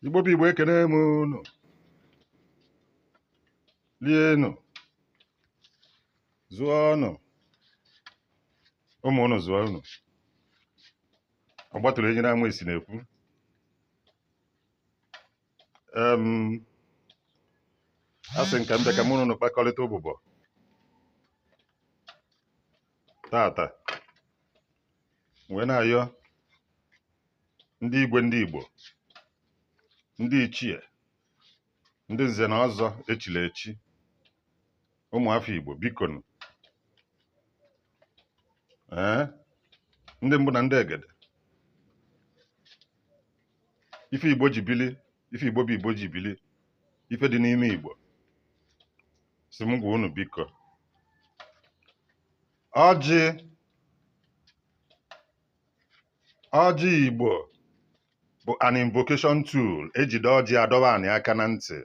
Igbo bụ Igbo ekene m unu. Lienu. Zụọ ọnụ. Ụmụ unu zụọ unu. Ogbaturuenyi na Amesi na-ekwu. Asị nke mbe ka mụ unu kpakọrịta ụbụbọ. Tata. Wee na-ayọ ndị igwe ndị Igbo, ndị Ichie, ndị nze na ọzọ echiri echi, ụmụafọ Igbo biko nụ. Ndị mbụ na ndị egede. Ife Igbo ji bili, ife Igbo bụ Igbo ji bili, ife dị n'ime Igbo. Si m gwa unu biko. Ọjị Igbo bụ an invocation tool. Ejide ọjị adọba anyị aka na ntị.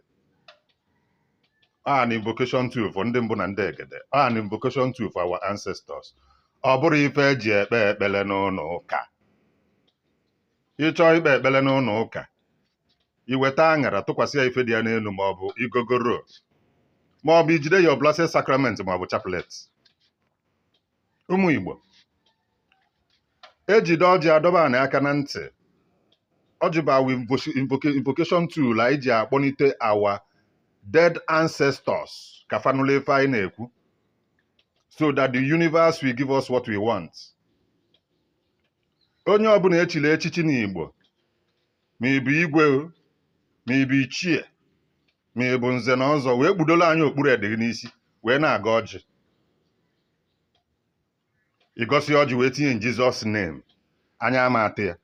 An invocation tool for ndị mbụ na ndị egede. An invocation tool for our ancestors. Ọ bụrụ ife eji ekpe ekpele n'ụlọ ụka. Ịchọọ ikpe ekpele n'ụlọ ụka, iweta aṅara tụkwasị ya ife dị ya n'elu maọbụ igogoro, maọbụ ijide ya blessed sacrament maọbụ chaplet. Ụmụ Igbo, ejide ọjị adọba anyị aka na ntị. Ọjị bụ our invocation tool anyị ji akpọnite our dead ancestors ka fanụlụ ife anyị na-ekwu, so that the universe will give us what we want. Onye ọbụla echiri echichi n'Igbo, ma ị bụ igwe, ma ị bụ ichie, ma ị bụ nze na ọzọ, wee kpudola anyị okpuru ede n'isi wee na-aga ọjị. Ịgọsi ọjị wee tinye in Jesus name, anya ama atị ya.